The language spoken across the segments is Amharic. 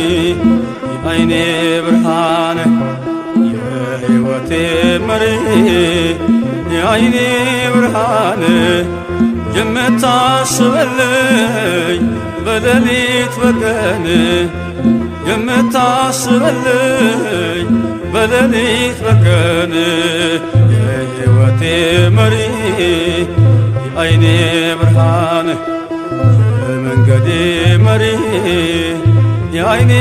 የዓይኔ ብርሃን የሕይወቴ መሪ የዓይኔ ብርሃን የምታስበልኝ በሌሊት በቀን የምታስበልኝ በሌሊት በቀን የሕይወቴ መሪ የዓይኔ ብርሃን የመንገዴ መሪ የዓይኔ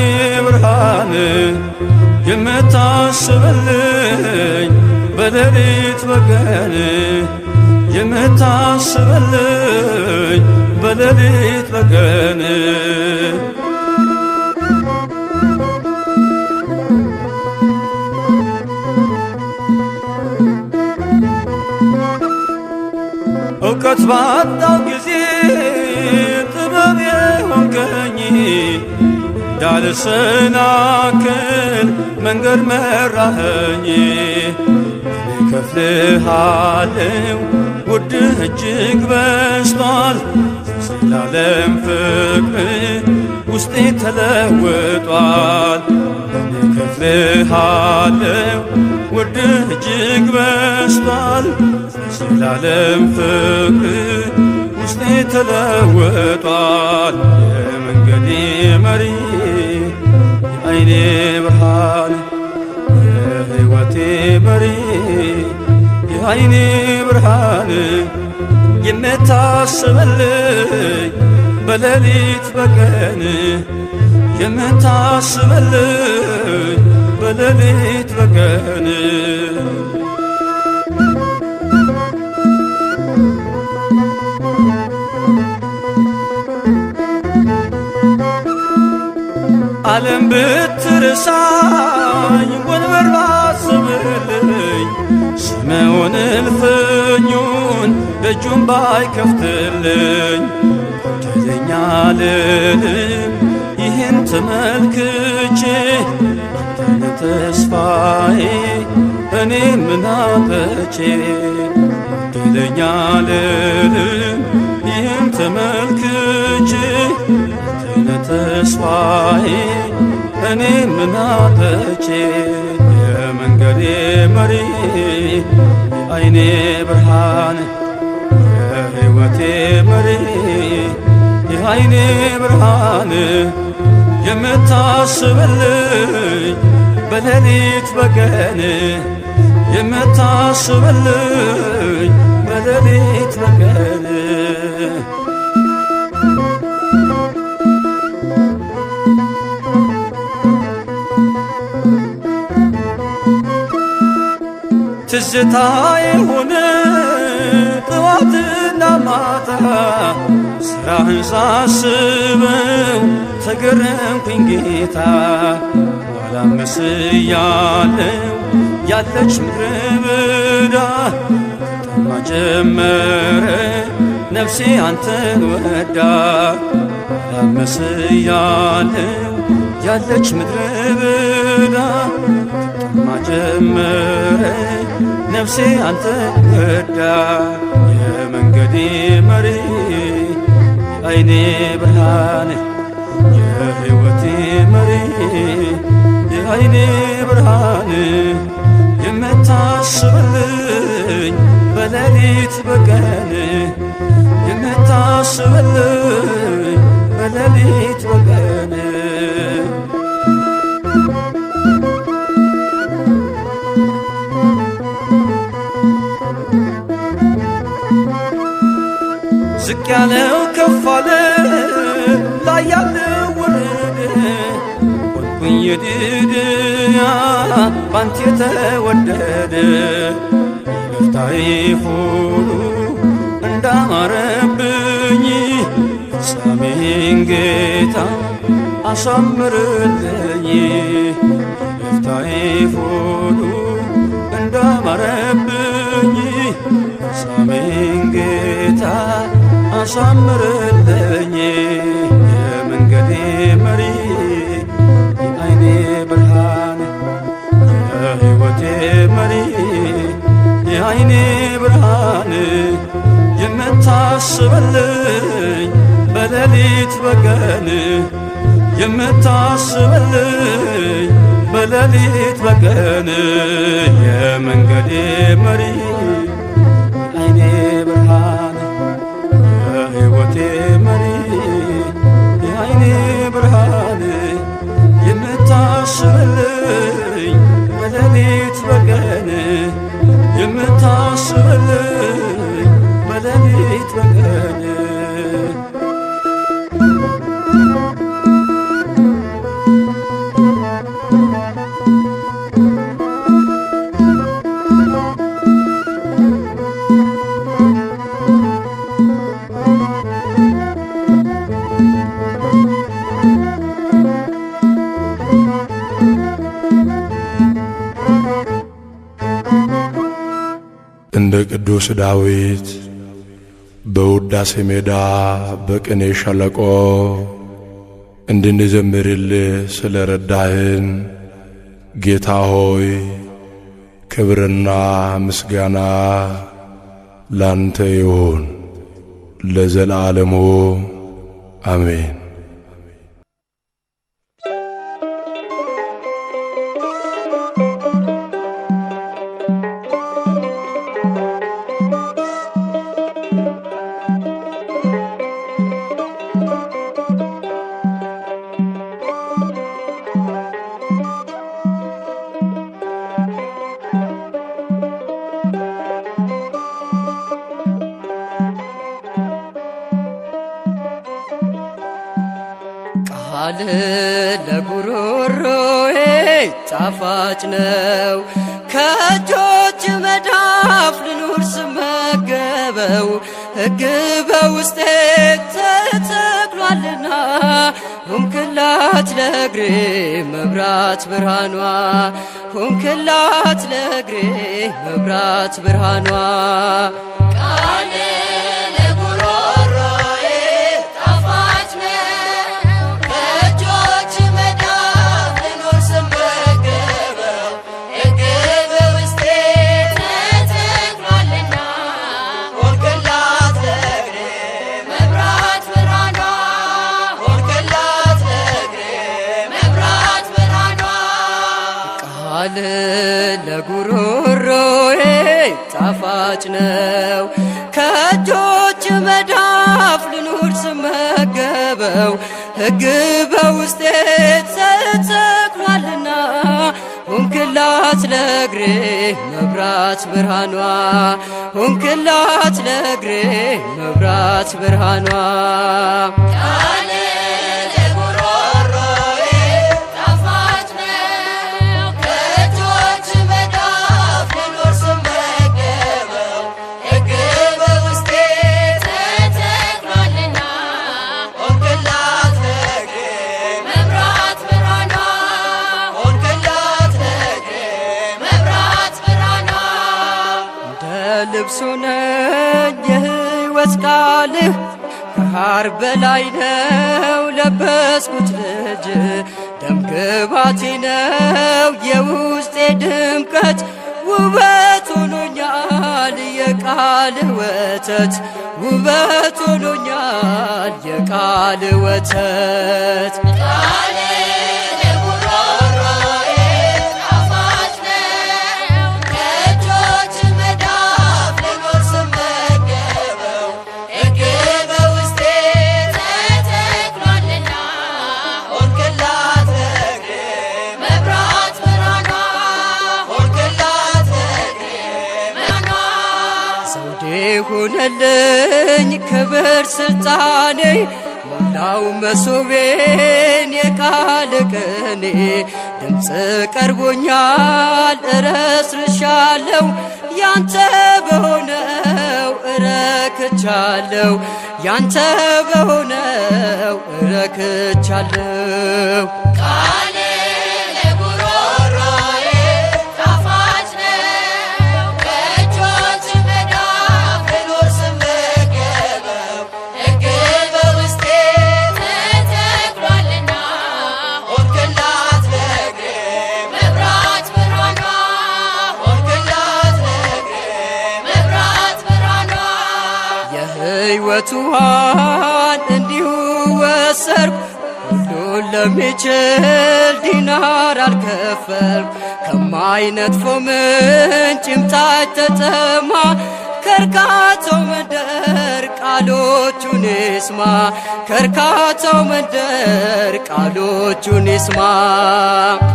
ብርሃን የምታስበልኝ በሌሊት በቀን የምታስበልኝ በሌሊት በቀን እውቀት ባጣው ጊዜ ጥበብ የሆንከኝ እንዳልሰናክል መንገድ መራኸኝ። እኔ ከፍልሃለው ውድህ እጅግ በዝቷል ስላለም ፍቅር ውስጤ ተለውጧል። እኔ ከፍልሃለው ውድህ እጅግ በዝቷል ስላለም ፍቅር ውስጤ ተለውጧል። የመንገዴ መሪ የዓይኔ ብርሃን የሕይወቴ መሪ የዓይኔ ብርሃን የምታስበልኝ በሌሊት በቀን የምታስበልኝ በሌሊት በቀን ዓለም ብትርሳኝ ወንበር ባስብልኝ ስምዖን እልፍኙን ደጁን ባይከፍትልኝ በደለኛ ልልም ይህን ተመልክቼ አንተነ ተስፋዬ እኔ ምን አጥቼ በደለኛ ልልም ይህን ተመልክቼ አንተነ ተስፋዬ እኔ ምን አጥቼ የመንገዴ መሪ የዓይኔ ብርሃን የሕይወቴ መሪ የዓይኔ ብርሃን የምታስበልኝ በሌሊት በቀን የምታስበልኝ በሌሊት በቀን ትዝታዬ ሆነ ጠዋትና ማታ ሥራህን ሳስበው ተገረምኩኝ ጌታ። ኋላ መስያለው ያለች ምድረ በዳ ጠማ ጀመረ ነፍሴ አንተን ወዳ። ኋላ መስያለው ያለች ምድረ በዳ ጠማ ጀመረ ነፍሴ አንተ ወዳ። የመንገዴ መሪ የዓይኔ ብርሃን የሕይወቴ መሪ የዓይኔ ብርሃን የምታስበልኝ በሌሊት በቀን የምታስበልኝ በሌሊት በቀን ዝቅ ያለው ከፍ አለ ላይ ያለው ወረደ ሆንኩኝ የድድያ ባንተ የተወደደ ይቅርታዬ ሁሉ እንዳማረብኝ ሳሜን ጌታ አሳምርልኝ የፍታዬ ፎዱ እንዳማረብኝ ሳሜን ጌታ አሳምርልኝ የመንገዴ መሪ የዓይኔ ብርሃን የሕይወቴ መሪ የዓይኔ ብርሃን የምታስብልኝ በሌሊት በቀን የምታስብልኝ በሌሊት በቀን የመንገዴ መሪ የዓይኔ ብርሃን የሕይወቴ መሪ የዓይኔ ብርሃን የምታስብልኝ በሌሊት በቀን የምታስብልኝ በሌሊት በቀን እንደ ቅዱስ ዳዊት በውዳሴ ሜዳ በቅኔ ሸለቆ እንድንዘምርልህ ስለ ረዳህን ጌታ ሆይ ክብርና ምስጋና ላንተ ይሁን ለዘላለሙ አሜን። ቃል ለጉሮሮዬ ጣፋጭ ነው ከእጆች መዳፍ ልኑር ስመገበው ሕግ በውስጤ ተተክሏልና ሆንክላት ለእግሬ መብራት ብርሃኗ ሆንክላት ለእግሬ መብራት ብርሃኗ ቃል ለጉሮሮዬ ጣፋጭ ነው ከእጆች መዳፍ ልኑር ስመገበው ሕግ በውስጤ ተተክሏልና ሆንክላት ለእግሬ መብራት ብርሃኗ ሆንክላት ለእግሬ መብራት ብርሃኗ ልብሱ ነኝ የሕይወት ቃልህ ከሐር በላይ ነው ለበስኩት ልጅ ደም ግባቴ ነው የውስጤ ድምቀት ውበት ሆኖኛል የቃልህ ወተት ውበት ሆኖኛል የቃልህ ወተት ሆነልኝ ክብር ስልጣኔ ሞላው መሶቤን የቃል ቅኔ ድምፅ ቀርቦኛል እረስርሻለሁ ያንተ በሆነው እረክቻለሁ ያንተ በሆነው ረክቻለሁ። ቃል ለጉሮሮዬ ጣፋጭ ነው፣ በእጆች መዳፍ ልኖር ስመገበው ሕግ በውስጤ ተተክሏልና ሆንክላት ለእግሬ መብራት ብርሃኗ ሆንክላት ለእግሬ መብራት ብርሃኗ የሕይወት ውሃን እንዲሁ ወሰርኩ ሁሉን ለሚችል ዲናር አልከፈልኩ። ከማይነጥፈው ምንጭ ይምጣች ተጠማ ከርካታው መንደር ቃሎቹን ይስማ ከርካታው መንደር ቃሎቹን ይስማ።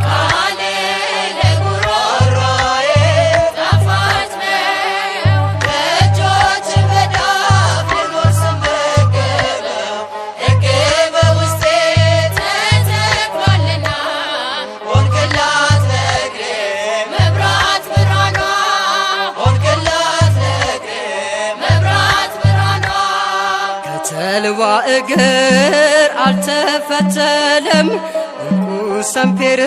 ቃል ለጉሮሮዬ ጣፋጭ ነው፣ በእጆች መዳፍ ልኖር ስመገበው ሕግ በውስጤ ተተክሏልና ሆንክላት ለእግሬ መብራት ብርሃኗ ሆንክላት ለእግሬ መብራት ብርሃኗ ከተልባ እግር አልተፈተለም ዕንቁ ሰምፔር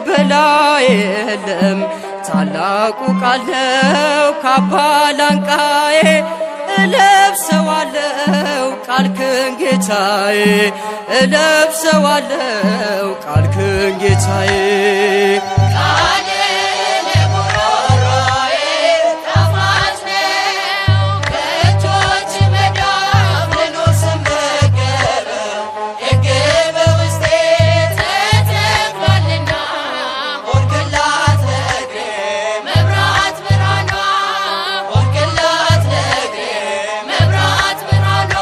በላይ የለም። ታላቁ ቃል ነው ካባ ላንቃዬ እለብሰዋለው ቃልክን ጌታዬ እለብሰዋለው ቃልክን ጌታዬ። ቃል ለጉሮሮዬ ጣፋጭ ነው፣ በእጆች መዳፍ ልኖር ስመገበው ሕግ በውስጤ ተተክሏልና ሆንክላት ለእግሬ መብራት ብርሃኗ ሆንክላት ለእግሬ መብራት ብርሃኗ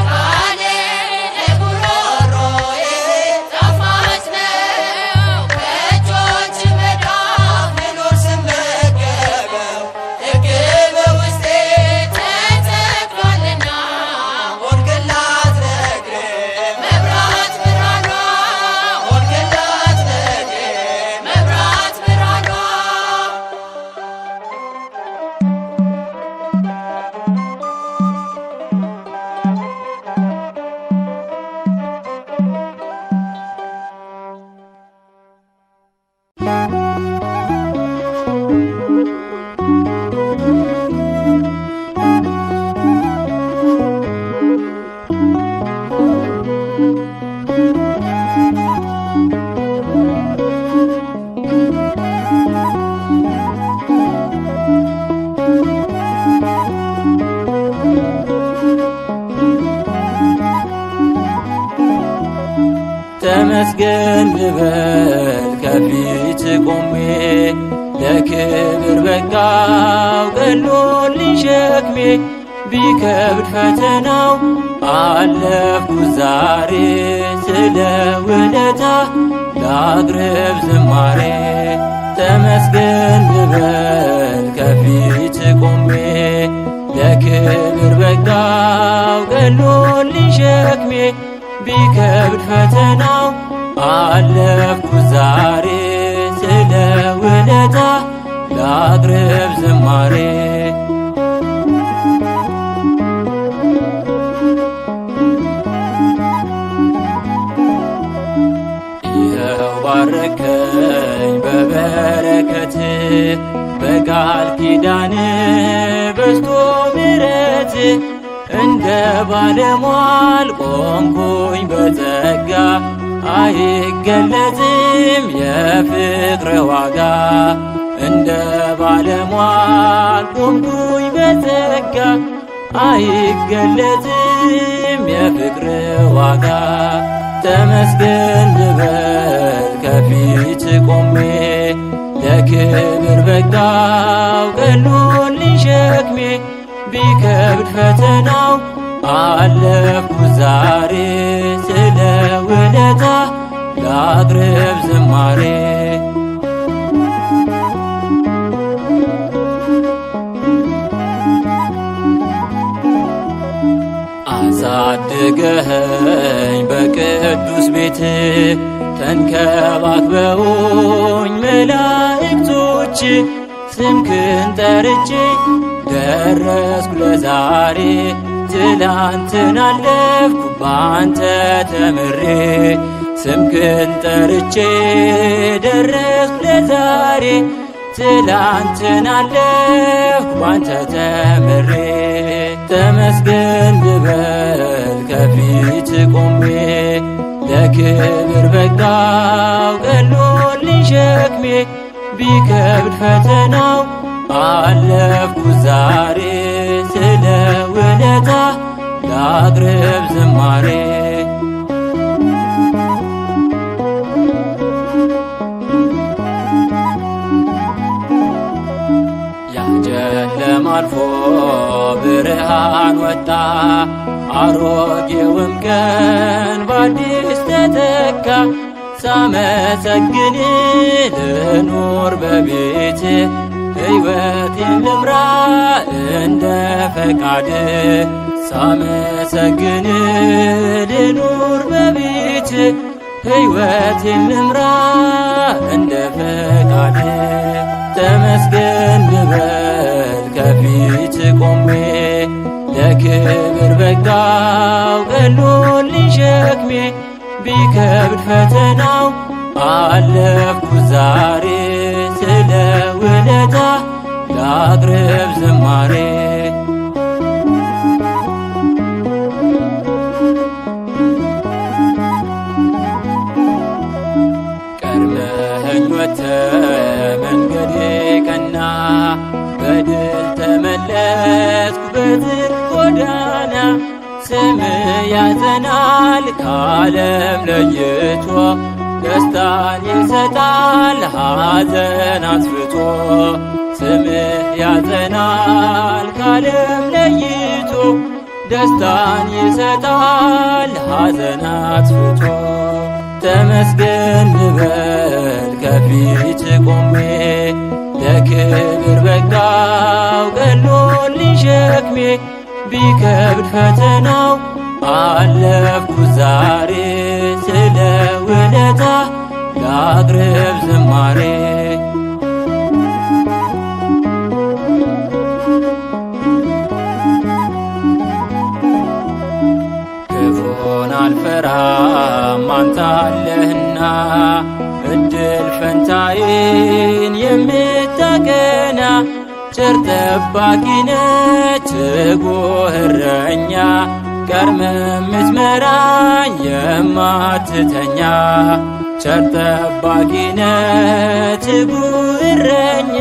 ቃል ለጉሮሮዬ ጣፋጭ ነው፣ በእጆች መዳፍ ልኖር ስመገበው ሕግ በውስጤ ተተክሏልና ሆንክላት ለእግሬ መብራት ብርሃኗ ሆንክላት ለእግሬ መብራት ብርሃኗ ተመስገን ልበል ከፊት ቆሜ ለክብር በቃው ቀሎልኝ ሸክሜ ቢከብድ ፈተናው አለፍኩት ዛሬ ስለ ውለታ ላቅርብ ዝማሬ። ተመስገን ልበል ከፊት ቆሜ ለክብር በቃው ቀሎልኝ ሸክሜ ቢከብድ ፈተናው አለፍኩት ዛሬ ስለ ውለታ ላቅርብ ዝማሬ። ይኸው ባረከኝ በበረከት በቃል ኪዳን በስቶ ምሕረት እንደ ባለሟል ቆምኩኝ በጸጋ አይገለጽም የፍቅር ዋጋ። እንደ ባለሟል ቆምኩኝ በጸጋ አይገለጽም የፍቅር ዋጋ። ተመስገን ልበል ከፊት ቆሜ ለክብር በቃው ቀሎልኝ ሸክሜ ቢከብድ ፈተናው አለፍኩት ዛሬ ስለ ውለታ ላቅርብ ዝማሬ። አሳድገኸኝ በቅዱስ ቤት ተንከባክበውኝ መላእክቶች ስምክን ጠርቼ ደረስኩ ለዛሬ ትላንትን አለፍኩ ባንተ ተምሬ ስምህን ጠርቼ ደረስኩ ለዛሬ ትላንትን አለፍኩ ባንተ ተምሬ ተመስገን ልበል ከፊት ቆሜ ለክብር በቃው ቀሎልኝ ሸክሜ ቢከብድ ፈተናው አለፍኩ ዛሬ ስለ ውለታ ላቅርብ ዝማሬ ያጨለማ አልፎ ብርሃን ወጣ አሮጌውም ቀን በአዲስ ተተካ ሳመሰግን ልኑር በቤት ሕይወቴን ልምራ እንደ ፈቃድ ሳመሰግን ልኑር በቤት ሕይወቴን ልምራ እንደ ፈቃድ ተመስገን ልበል ከፊት ቆሜ ለክብር በቃው ቀሎልኝ ሸክሜ ቢከብድ ፈተናው አለፍኩ ዛሬ ስለ ውለታ ላቅርብ ዝማሬ ቀድመኸኝ ወጥተህ መንገዴ ቀና በድል ተመለስኩ በዝግ ጎዳና ስምህ ያጸናል ከዓለም ለይቶ ደስታን ይሰጣል ሐዘን አስፍቶ ስምህ ያጸናል ከዓለም ለይቶ ደስታን ይሰጣል ሐዘን አስፍቶ ተመስገን ልበል ከፊት ቆሜ ለክብር በቃው ቀሎልኝ ሸክሜ ቢከብድ ፈተናው አለፍኩ ዛሬ ስለ ውለታ ላቅርብ ዝማሬ ክፉን አልፈራም አንተ አለህና እድል ፈንታዬን የምታቀና ቸር ጠባቂ ነህ ትጉህ እረኛ ቀድመህ የምትመራኝ የማትተኛ ቸር ጠባቂ ነህ ትጉህ እረኛ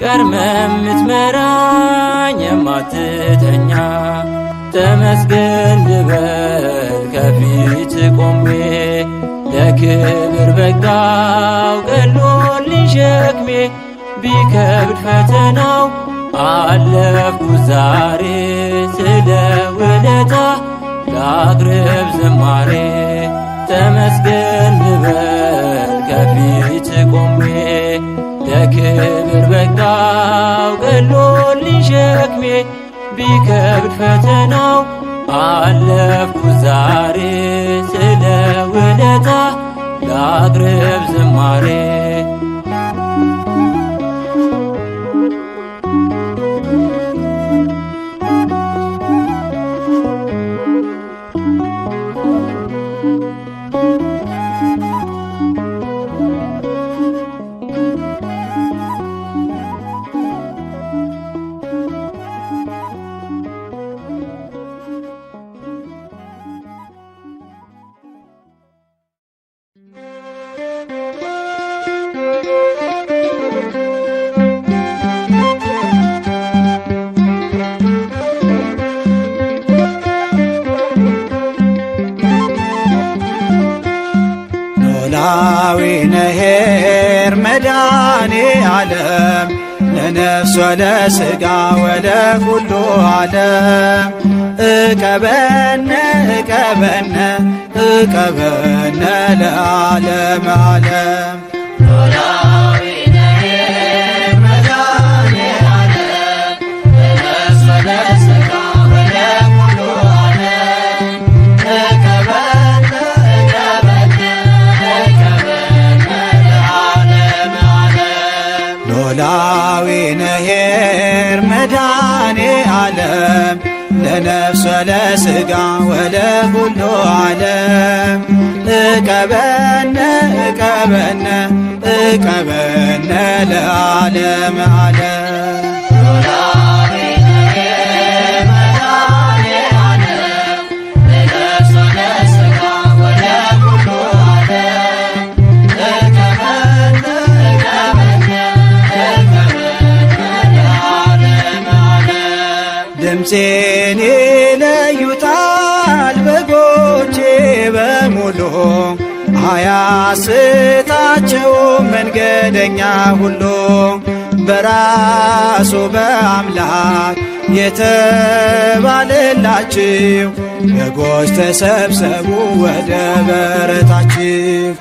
ቀድመህ የምትመራኝ የማትተኛ ተመስገን ልበል ከፊት ቆሜ ለክብር በቃው ቀሎልኝ ሸክሜ ቢከብድ ፈተናው አለፍኩ ዛሬ ስለ ውለታ ላቅርብ ዝማሬ ተመስገን ልበል ከፊት ቆሜ ለክብር በቃው ቀሎልኝ ሸክሜ ቢከብድ ፈተናው አለፍኩ ዛሬ ስለ ውለታ ላቅርብ ዝማሬ ኖላዊ ነሄር መድኃኔ ዓለም ለነፍስ ወለሥጋ ወለኩሉ ዓለም እቀበነ እቀበነ እቀበነ ለዓለመ ዓለም ኖላዊ ነሄር መድኃኔ ዓለም ለነፍስ ለሥጋ ወለኩሉ ዓለም እቀበነ እቀበነ እቀበነ ለዓለመ ዓለም ድምፄን ይለዩታል በጎቼ በሙሉ አያስታቸውም መንገደኛ ሁሉ በራሱ በአምላክ የተባለላችሁ በጎች ተሰብሰቡ ወደ በረታችሁ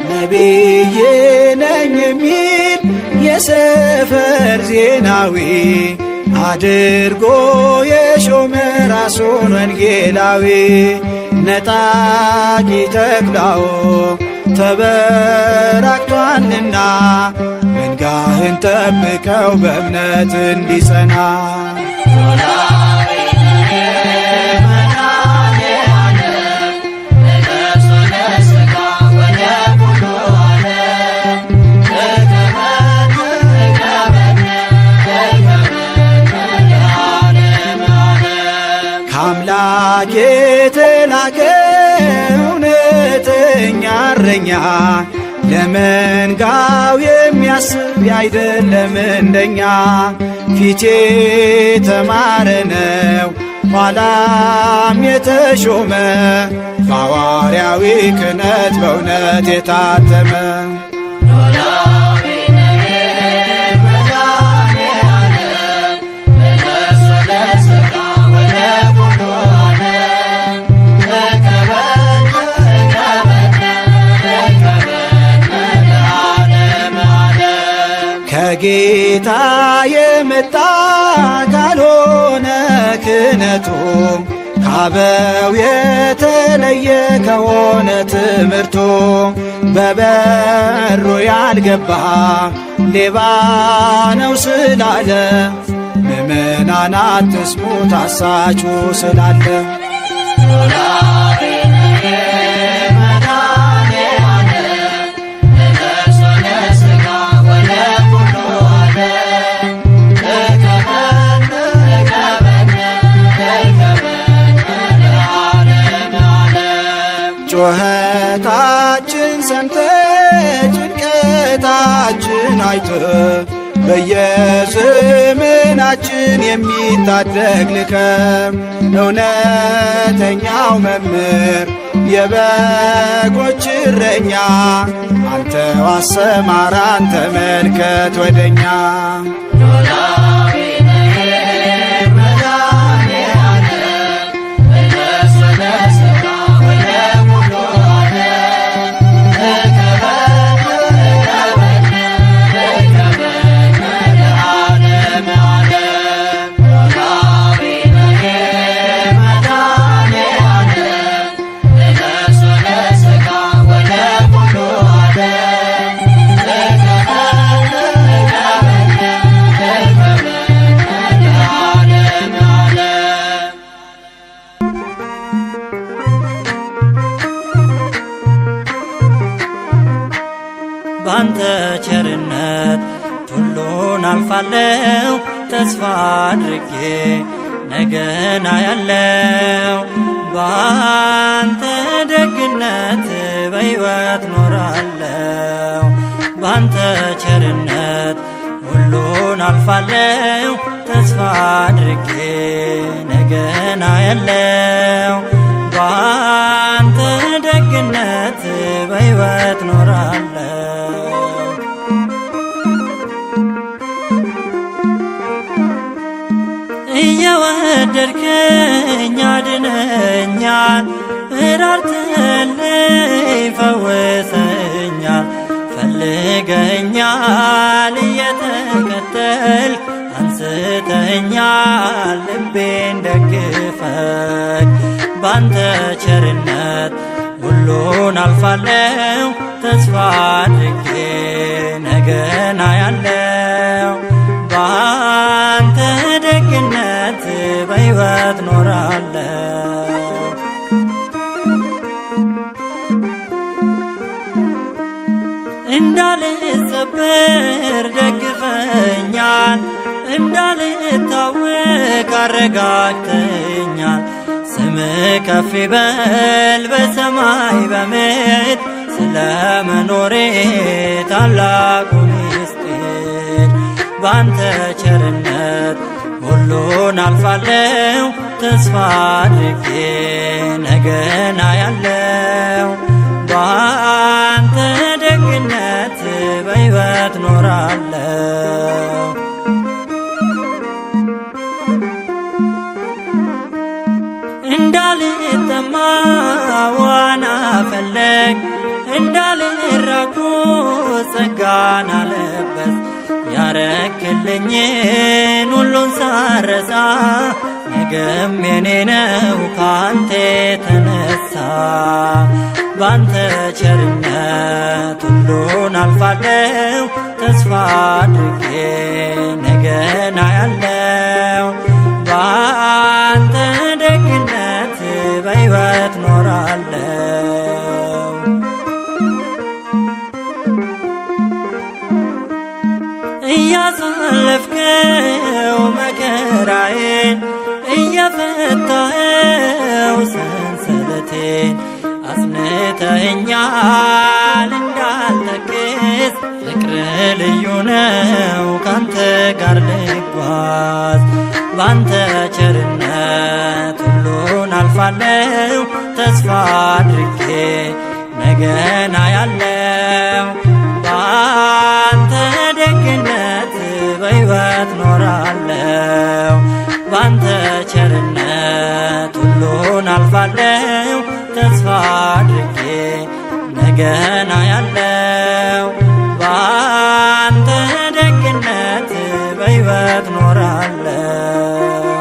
ነቢይ ነኝ የሚል የሰፈር ዜናዊ አድርጎ የሾመ ራሱን ወንጌላዊ ነጣቂ ተኩላው ተበራክቷልና መንጋህን ጠብቀው በእምነት እንዲጸና ከአምላክ የተላከ እውነተኛ እረኛ ለመንጋው የሚያስብ ያይደለም እንደኛ ፊቴ የተማረ ነው ኋላም የተሾመ በሐዋርያዊ ክህነት በእውነት የታተመ ከጌታ የመጣ ካልሆነ ክህነቱ ካበው የተለየ ከሆነ ትምህርቱ በበሩ ያልገባ ሌባ ነው ስላለ ምእመናን አትስሙት አሳቹ ስላለ ጩኸታችን ሰምተ ጭንቀታችን አይተ በየዘመናችን የሚታደግ ልከ እውነተኛው መምህር የበጎች እረኛ አንተው አሰማራን ተመልከት ወደኛ ባንተ ቸርነት ሁሉን አልፋለው ተስፋ አድርጌ ነገና ያለው ባንተ ደግነት በሕይወት ኖራለው ባንተ ቸርነት ሁሉን አልፋለው ተስፋ አድርጌ ነገና ያለው ባንተ ደግነት በሕይወት ኖራለው እየወደድከኝ አድነኛል እራርተልኝ ፈውሰኛል ፈልገኛል እየተከተልክ አንስ አንስተኸኛል ልቤን ደግፈኝ ባንተ ቸርነት ሁሉን አልፋለው ተስፋ አድርጌ ነገን አያለው ባንተ ደግነት በሕይወት ኖራለው እንዳልሰበር ደግፈኛል እንዳልታወክ አረጋግተኛል ስምህ ከፍ ይበል በሰማይ በምድር ስለ መኖሬ ታላቁ ምስጢር ባንተ ቸርነት ሁሉን አልፋለው ተስፋ አድርጌ ነገን አያለው ባንተ ደግነት በሕይወት ኖራለው እንዳልጠማ ዋና ፈለግ እንዳልራቁት ጸጋን አለበስ ያረክልኝን ሁሉን ሳረሳ ነገም የኔ ነው ካንተ የተነሳ ባንተ ቸርነት ሁሉን አልፋለው ተስፋ አድርጌ ነገን አያለው ባንተ ደግነት በሕይወት ኖራለው እያሳለፍከው መከራዬን እየፈታኸው ሰንሰለቴን አጽንተኸኛል እንዳልተክዝ ፍቅር ልዩ ነው ካንተ ጋር ልጓዝ ባንተ ቸርነት ሁሉን አልፋለው ተስፋ አድርጌ ነገን አያለው ባንተ ደግነት በሕይወት ኖራለው ባንተ ቸርነት ሁሉን አልፋለው ተስፋ አድርጌ ነገን አያለው ባንተ ደግነት በሕይወት ኖራለው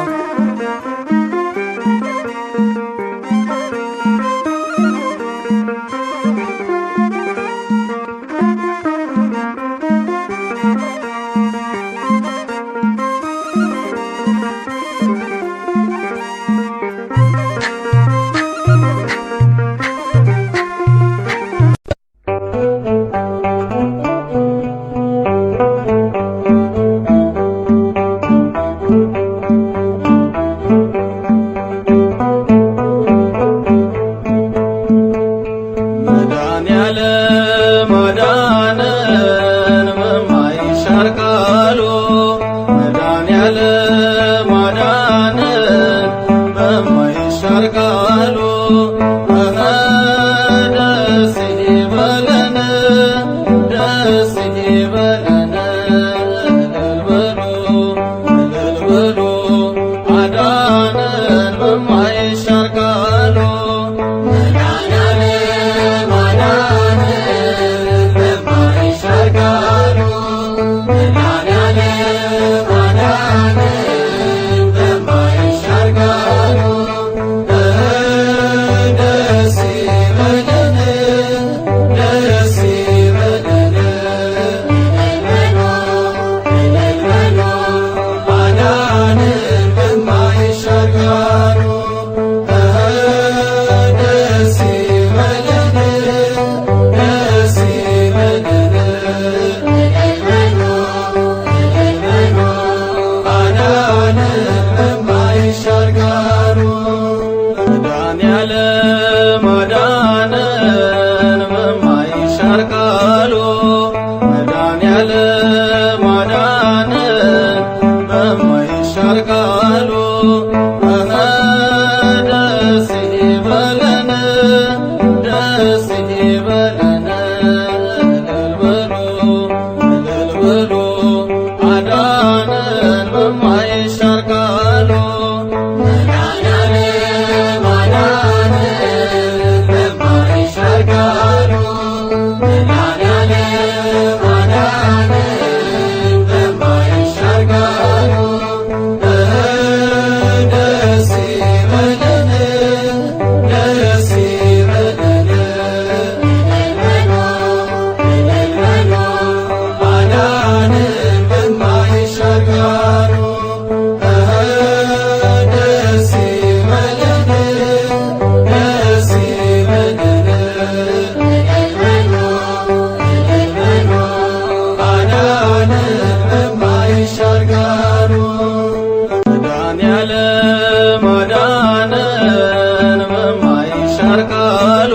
አዳነን በማይሻር ቃሉ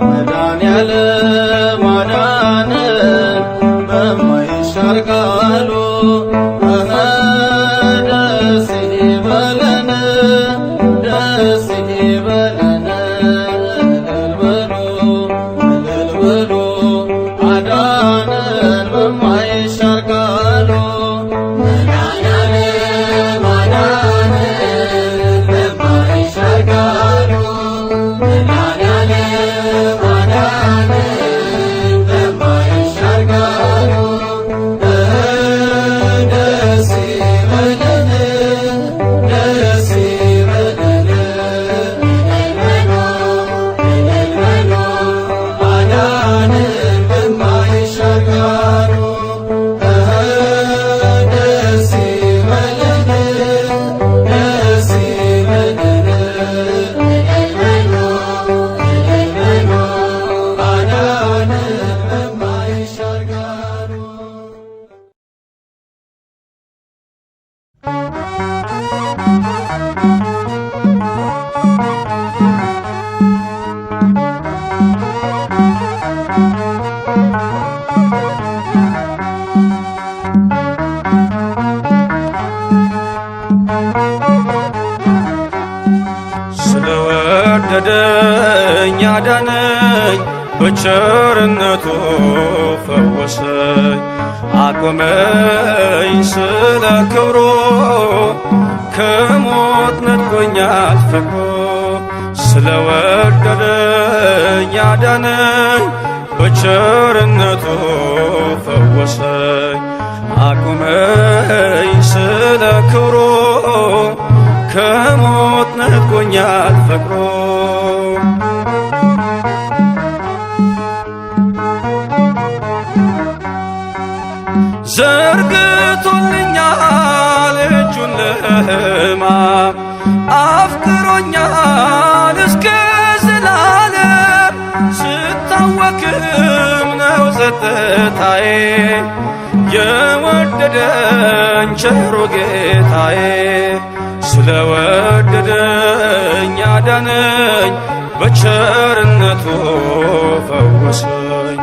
መድኃኔዓለም አዳነን በማይሻር ቃሉ ደስ ይበለን ደስ ይበለን እልል በሉ አዳነን በማይሻር ቃሉ መድኃኔዓለም አዳነን በማይሻር ቃሉ መድኃኔዓለም አዳነን በማይሻር ቃሉ ደስ ይበለን ደስ ይበለን እልል በሉ አዳነን በማይሻር ቃሉ ደስ ይበለን ደስ ይበለን እልል በሉ አዳነን በማይሻር ቃሉ ስለወደደኝ አዳነኝ በቸርነቱ ፈወሰኝ አቆመኝ ስለ ክብሩ ከሞት ነጥቆኛል ፍቅሩ ስለወደደኝ አዳነኝ በቸርነቱ ፈወሰኝ አቆመኝ ስለ ክብሩ ከሞት ነጥቆኛል ፍቅሩ ዘርግቶልኛል እጁን ለሕማም አፍቅሮኛል እስከ ዘላለም ስታወክም ነው ጸጥታዬ የወደደኝ ቸሩ ጌታዬ ስለወደደኝ አዳነኝ በቸርነቱ ፈወሰኝ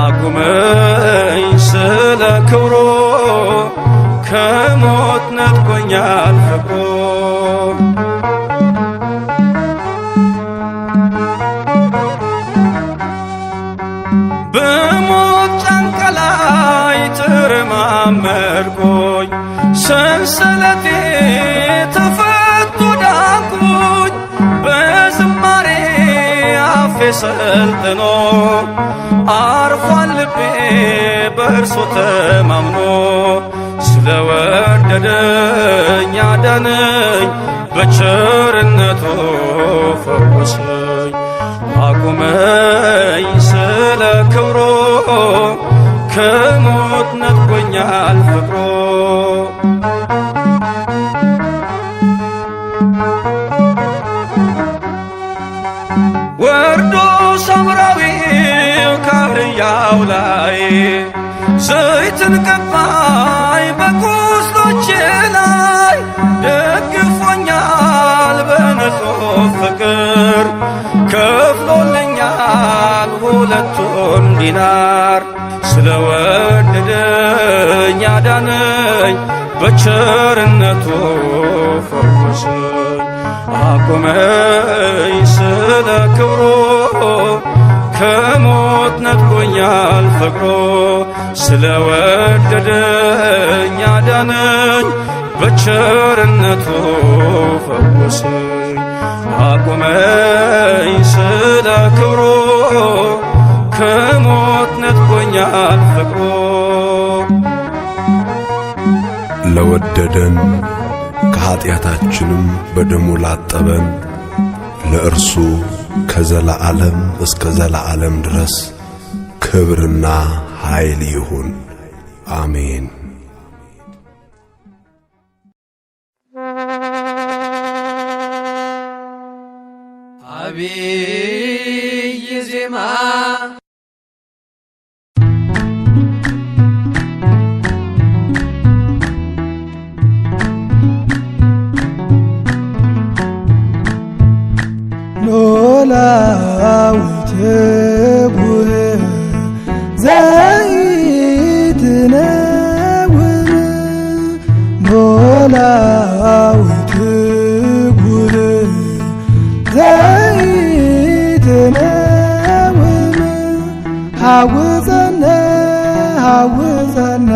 አቁመኝ ስለ ክብሩ ከሞት ነጥቆኛል ፍቅሩ በሞት ጫንቃ ላይ ተረማመድኩኝ ሰንሰለቴ ተፈቶ ዳንኩኝ በዝማሬ አፌ ሰልጥኖ አርፏል ልቤ በእርሱ ተማምኖ ስለወደደኝ አዳነኝ በቸርነቱ ፈወሰኝ አቁመኝ ስለ ክብሩ ከሞት ነጥቆኛል ፍቅሩ ወርዶ ሳምራዊው ካህያው ላይ ዘይትን ቀባይ በቁስሎቼ ላይ ደግፎኛል በንጹሕ ፍቅር ከፍሎልኛል ሁለቱን ዲናር ስለወደደኝ አዳነኝ በቸርነቱ ፈወሰኝ አቆመኝ ስለ ክብሩ ከሞት ነጥቆኛል ፍቅሩ ስለወደደኝ አዳነኝ በቸርነቱ ፈወሰኝ አቆመኝ ስለ ክብሩ ከሞት ነጥቆኛል ፍቅሩ ለወደደን ከኀጢአታችንም በደሙ ላጠበን ለእርሱ ከዘላዓለም እስከ ዘላዓለም ድረስ ክብርና ኃይል ይሁን፣ አሜን። አብይ ዜማ ኖላዊ ትጉህ ዘይትነውር ኖላዊ ትጉህ ዘይትነውር ሐውፀነ ሐውፀነ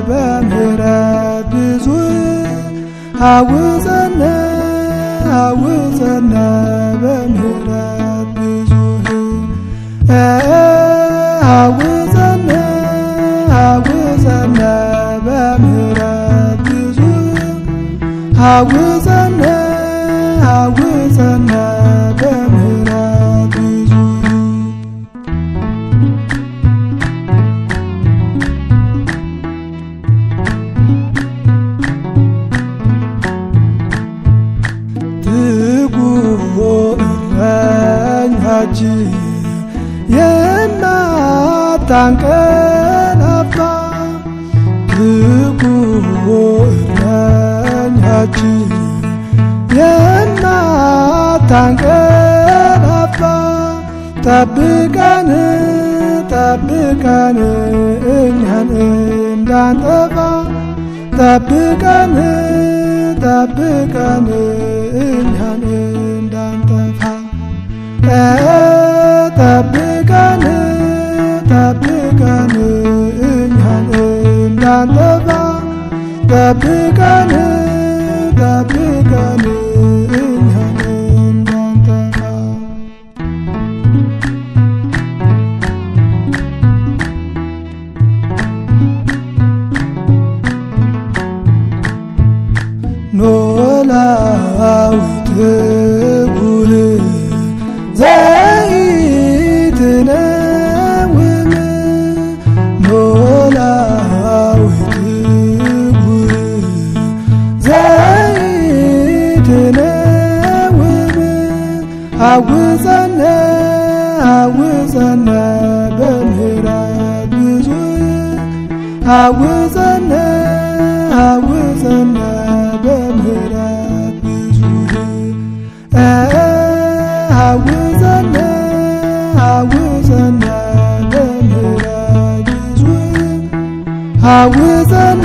በምህረት ብዙ ሐውፀነ ሐውፀነ በምህረት ብዙ ሐውፀነ ሐውፀነ በምህረት ብዙ ሐውፀነ ሐውፀነ በምህረት ብዙ እረኛችን የማታንቀላፋ ትጉህ እረኛችን የማታንቀላፋ ጠብቀን ጠብቀን እኛን እንዳንጠፋ ጠብቀን ጠብቀን እኛን እንዳንጠፋ ጠብቀን ጠብቀን እኛን እንዳንጠፋ ጠብቀን ጠብቀን እኛን እንዳንጠፋ ኖላዊ ትጉህ ዘይትነውር ኖላዊ ትጉህ ዘይትነውር ሐውፀነ ሐውፀነ በምህረት ብዙ ሐውፀነ ሐውፀነ በምህረት ብዙ ሐውፀነ ሐውፀነ በምህረት ብዙ ሐውፀነ